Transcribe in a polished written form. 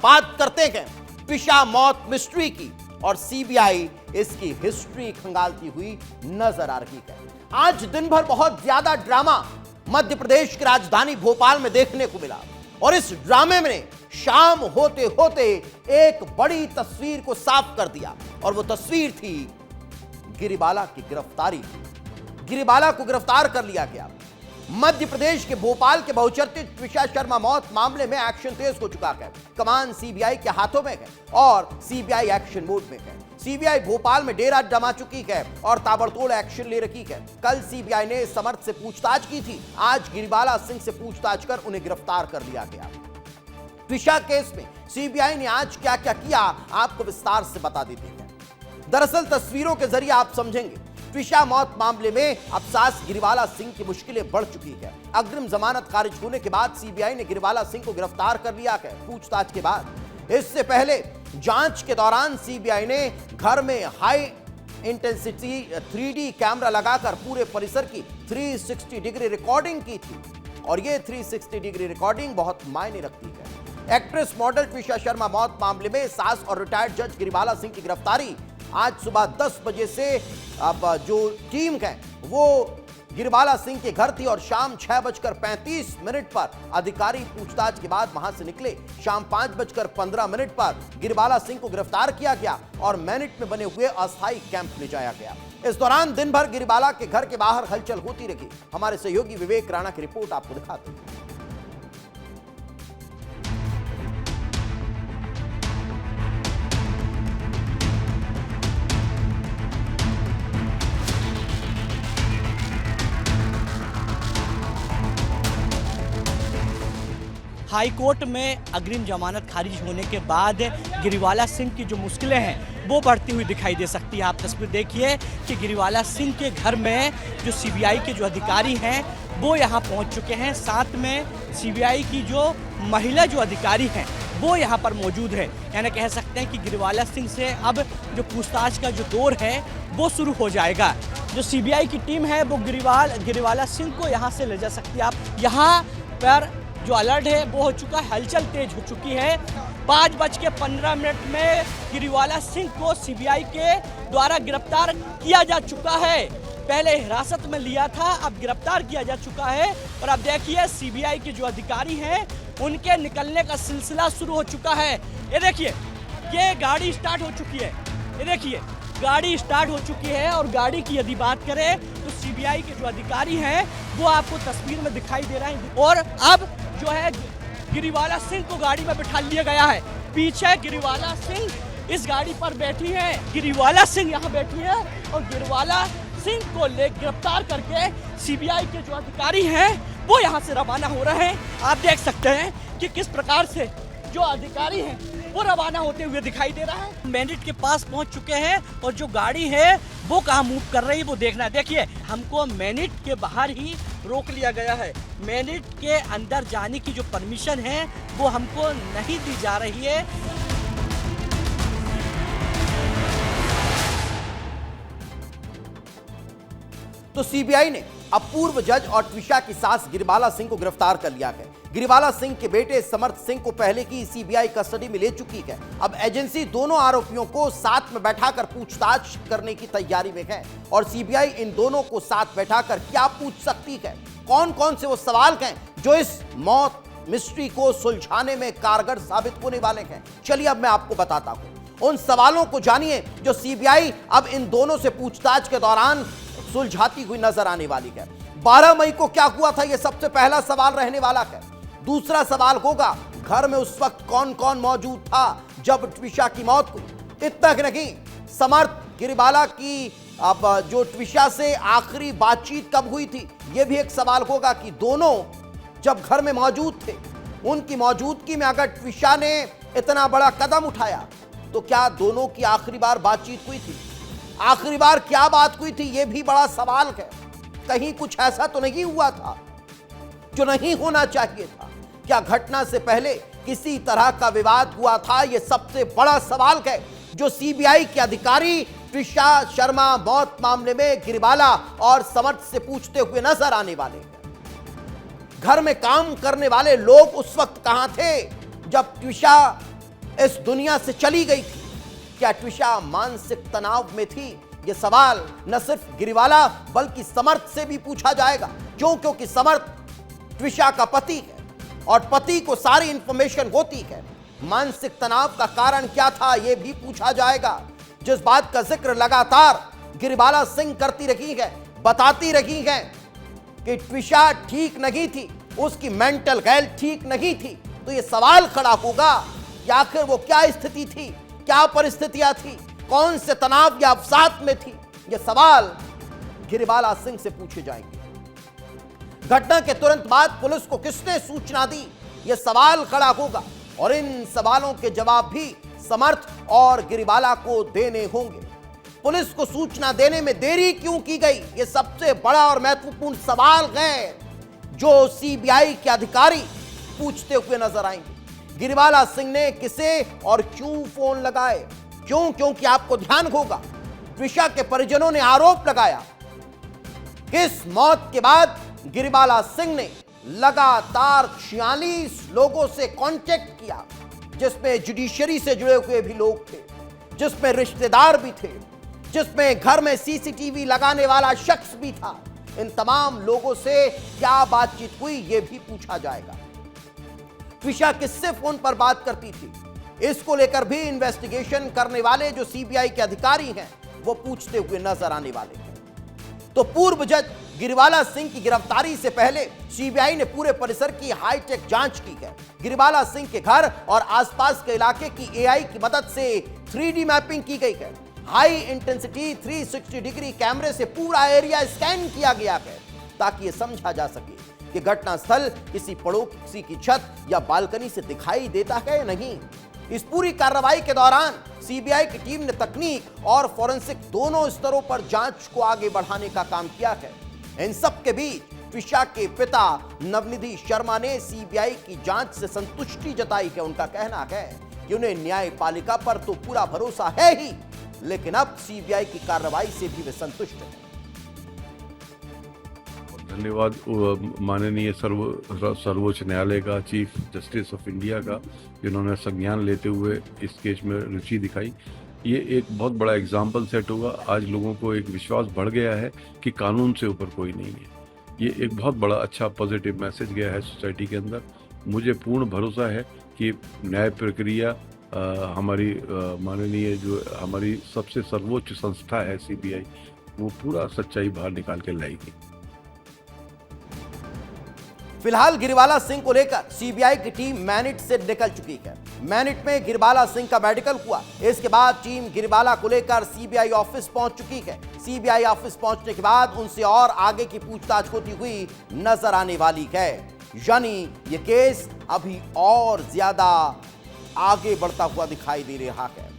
बात करते हैं ट्विशा मौत मिस्ट्री की और सीबीआई इसकी हिस्ट्री खंगालती हुई नजर आ रही है। आज दिन भर बहुत ज्यादा ड्रामा मध्य प्रदेश की राजधानी भोपाल में देखने को मिला और इस ड्रामे में शाम होते होते एक बड़ी तस्वीर को साफ कर दिया और वो तस्वीर थी गिरिबाला की गिरफ्तारी। गिरिबाला को गिरफ्तार कर लिया गया। मध्य प्रदेश के भोपाल के बहुचर्चित ट्विशा शर्मा मौत मामले में एक्शन तेज हो चुका है। कमान सीबीआई के हाथों में है और सीबीआई एक्शन मोड में है। सीबीआई भोपाल में डेरा जमा चुकी है और ताबड़तोड़ एक्शन ले रखी है। कल सीबीआई ने समर्थ से पूछताछ की थी, आज गिरिबाला सिंह से पूछताछ कर उन्हें गिरफ्तार कर लिया गया। ट्विशा केस में सीबीआई ने आज क्या क्या किया आपको विस्तार से बता देते हैं। दरअसल तस्वीरों के जरिए आप समझेंगे ट्विशा मौत मामले में अब सास गिरिबाला सिंह की मुश्किलें बढ़ चुकी है। अग्रिम जमानत खारिज होने के बाद सीबीआई ने गिरिबाला सिंह को गिरफ्तार कर लिया है पूछताछ के बाद। इससे पहले जांच के दौरान सीबीआई ने घर में हाई इंटेंसिटी 3D कैमरा लगाकर पूरे परिसर की 360 डिग्री रिकॉर्डिंग की थी और यह 360 डिग्री रिकॉर्डिंग बहुत मायने रखती है। एक्ट्रेस मॉडल ट्विशा शर्मा मौत मामले में सास और रिटायर्ड जज गिरिबाला सिंह की गिरफ्तारी आज सुबह 10 बजे से अब जो टीम है वो गिरिबाला सिंह के घर थी और शाम 6:35 पर अधिकारी पूछताछ के बाद वहां से निकले। शाम 5:15 पर गिरिबाला सिंह को गिरफ्तार किया गया और मैनिट में बने हुए अस्थायी कैंप ले जाया गया। इस दौरान दिन भर गिरिबाला के घर के बाहर हलचल होती रही। हमारे सहयोगी विवेक राणा की रिपोर्ट आपको दिखाते हैं। हाईकोर्ट में अग्रिम जमानत खारिज होने के बाद गिरिबाला सिंह की जो मुश्किलें हैं वो बढ़ती हुई दिखाई दे सकती है। आप तस्वीर देखिए कि गिरिबाला सिंह के घर में जो सीबीआई के जो अधिकारी हैं वो यहाँ पहुँच चुके हैं। साथ में सीबीआई की जो महिला जो अधिकारी हैं वो यहाँ पर मौजूद है। यानी कह सकते हैं कि गिरिबाला सिंह से अब जो पूछताछ का जो दौर है वो शुरू हो जाएगा। जो सीबीआई की टीम है वो गिरिबाला सिंह को यहाँ से ले जा सकती है। आप यहाँ पर जो अलर्ट है वो हो चुका है, हलचल तेज हो चुकी है। 5:15 में गिरिबाला सिंह को सीबीआई के द्वारा गिरफ्तार किया जा चुका है। पहले हिरासत में लिया था, अब गिरफ्तार किया जा चुका है और अब देखिए सीबीआई के जो अधिकारी हैं उनके निकलने का सिलसिला शुरू हो चुका है। ये देखिए ये गाड़ी स्टार्ट हो चुकी है। ये देखिए गाड़ी स्टार्ट हो चुकी है और गाड़ी की यदि बात करें तो सीबीआई के जो अधिकारी हैं वो आपको तस्वीर में दिखाई दे रहे हैं और अब जो है गिरिबाला सिंह को गाड़ी में बिठा लिया गया है। पीछे गिरिबाला सिंह इस गाड़ी पर बैठी है, गिरिबाला सिंह यहाँ बैठी है और गिरिबाला सिंह को गिरफ्तार करके सीबीआई के जो अधिकारी हैं वो यहाँ से रवाना हो रहे हैं। आप देख सकते हैं कि किस प्रकार से जो अधिकारी हैं वो रवाना होते हुए दिखाई दे रहा है। मैनिट के पास पहुंच चुके हैं और जो गाड़ी है वो कहाँ मूव कर रही है वो देखना है। देखिए हमको मैनिट के बाहर ही रोक लिया गया है। मैनिट के अंदर जाने की जो परमिशन है वो हमको नहीं दी जा रही है। तो सीबीआई ने अब पूर्व जज और ट्विशा की सास गिरिबाला सिंह को गिरफ्तार कर लिया है। गिरिबाला सिंह के बेटे समर्थ सिंह को पहले की सीबीआई कस्टडी में ले चुकी है। अब एजेंसी दोनों आरोपियों को साथ में बैठाकर पूछताछ करने की तैयारी में है और सीबीआई इन दोनों को साथ बैठाकर क्या पूछ सकती है, कौन कौन से वो सवाल हैं जो इस मौत मिस्ट्री को सुलझाने में कारगर साबित होने वाले हैं। चलिए अब मैं आपको बताता हूं उन सवालों को जानिए जो सीबीआई अब इन दोनों से पूछताछ के दौरान सुलझाती हुई नजर आने वाली है। 12 मई को क्या हुआ था यह सबसे पहला सवाल रहने वाला है। दूसरा सवाल होगा घर में उस वक्त कौन कौन मौजूद था जब ट्विशा की मौत हुई। इतना नहीं, समर्थ गिरिबाला की अब जो ट्विशा से आखिरी बातचीत कब हुई थी यह भी एक सवाल होगा कि दोनों जब घर में मौजूद थे उनकी मौजूदगी में अगर ट्विशा ने इतना बड़ा कदम उठाया तो क्या दोनों की आखिरी बार बातचीत हुई थी, आखिरी बार क्या बात हुई थी यह भी बड़ा सवाल है। कहीं कुछ ऐसा तो नहीं हुआ था जो नहीं होना चाहिए था। क्या घटना से पहले किसी तरह का विवाद हुआ था, यह सबसे बड़ा सवाल है जो सीबीआई के अधिकारी ट्विशा शर्मा मौत मामले में गिरिबाला और समर्थ से पूछते हुए नजर आने वाले हैं। घर में काम करने वाले लोग उस वक्त कहां थे जब ट्विशा इस दुनिया से चली गई थी? क्या ट्विशा मानसिक तनाव में थी? यह सवाल न सिर्फ गिरिवाला बल्कि समर्थ से भी पूछा जाएगा। क्योंकि समर्थ ट्विशा का पति है और पति को सारी इंफॉर्मेशन होती है। मानसिक तनाव का कारण क्या था यह भी पूछा जाएगा। जिस बात का जिक्र लगातार गिरिवाला सिंह करती रही है, बताती रही है कि ट्विशा ठीक नहीं थी, उसकी मेंटल हेल्थ ठीक नहीं थी, तो यह सवाल खड़ा होगा कि आखिर वो क्या स्थिति थी, क्या परिस्थितियां थी, कौन से तनाव या अवसाद में थी। यह सवाल गिरिवाला सिंह से पूछे जाएंगे। घटना के तुरंत बाद पुलिस को किसने सूचना दी, यह सवाल खड़ा होगा और इन सवालों के जवाब भी समर्थ और गिरिवाला को देने होंगे। पुलिस को सूचना देने में देरी क्यों की गई, यह सबसे बड़ा और महत्वपूर्ण सवाल है जो सीबीआई के अधिकारी पूछते हुए नजर आएंगे। गिरिवाला सिंह ने किसे और क्यों फोन लगाए? क्योंकि आपको ध्यान होगा, ट्विशा के परिजनों ने आरोप लगाया कि इस मौत के बाद गिरिवाला सिंह ने लगातार 46 लोगों से कांटेक्ट किया, जिसमें जुडिशरी से जुड़े हुए भी लोग थे, जिसमें रिश्तेदार भी थे, जिसमें घर में सीसीटीवी लगाने वाला शख्स भी था। इन तमाम लोगों से क्या बातचीत हुई यह भी पूछा जाएगा। ट्विशा किससे फोन पर बात करती थी, इसको लेकर भी इन्वेस्टिगेशन करने वाले जो सीबीआई के अधिकारी हैं वो पूछते हुए नजर आने वाले हैं। तो पूर्व जज गिरिवाला सिंह की गिरफ्तारी से पहले सीबीआई ने पूरे परिसर की हाईटेक जांच की है। गिरिवाला सिंह के घर और आसपास के इलाके की एआई की मदद से 3D मैपिंग की गई है। हाई इंटेंसिटी 360 डिग्री कैमरे से पूरा एरिया स्कैन किया गया है ताकि यह समझा जा सके कि घटनास्थल किसी पड़ोसी की छत या बालकनी से दिखाई देता है या नहीं। इस पूरी कार्रवाई के दौरान सीबीआई की टीम ने तकनीक और फॉरेंसिक दोनों स्तरों पर जांच को आगे बढ़ाने का काम किया है। इन सब के बीच ट्विशा के पिता नवनिधि शर्मा ने सीबीआई की जांच से संतुष्टि जताई है। उनका कहना है कि उन्हें न्यायपालिका पर तो पूरा भरोसा है ही, लेकिन अब सीबीआई की कार्रवाई से भी वे संतुष्ट हैं। धन्यवाद माननीय सर्वोच्च न्यायालय का, चीफ जस्टिस ऑफ इंडिया का, जिन्होंने संज्ञान लेते हुए इस केस में रुचि दिखाई। ये एक बहुत बड़ा एग्जाम्पल सेट होगा। आज लोगों को एक विश्वास बढ़ गया है कि कानून से ऊपर कोई नहीं है। ये एक बहुत बड़ा अच्छा पॉजिटिव मैसेज गया है सोसाइटी के अंदर। मुझे पूर्ण भरोसा है कि न्याय प्रक्रिया हमारी माननीय जो हमारी सबसे सर्वोच्च संस्था है सीबीआई, वो पूरा सच्चाई बाहर निकाल के लाएगी। फिलहाल गिरिवाला सिंह को लेकर सीबीआई की टीम मैनिट से निकल चुकी है। मैनिट में गिरिवाला सिंह का मेडिकल हुआ। इसके बाद टीम गिरिवाला को लेकर सीबीआई ऑफिस पहुंच चुकी है। सीबीआई ऑफिस पहुंचने के बाद उनसे और आगे की पूछताछ होती हुई नजर आने वाली है। यानी यह केस अभी और ज्यादा आगे बढ़ता हुआ दिखाई दे रहा है।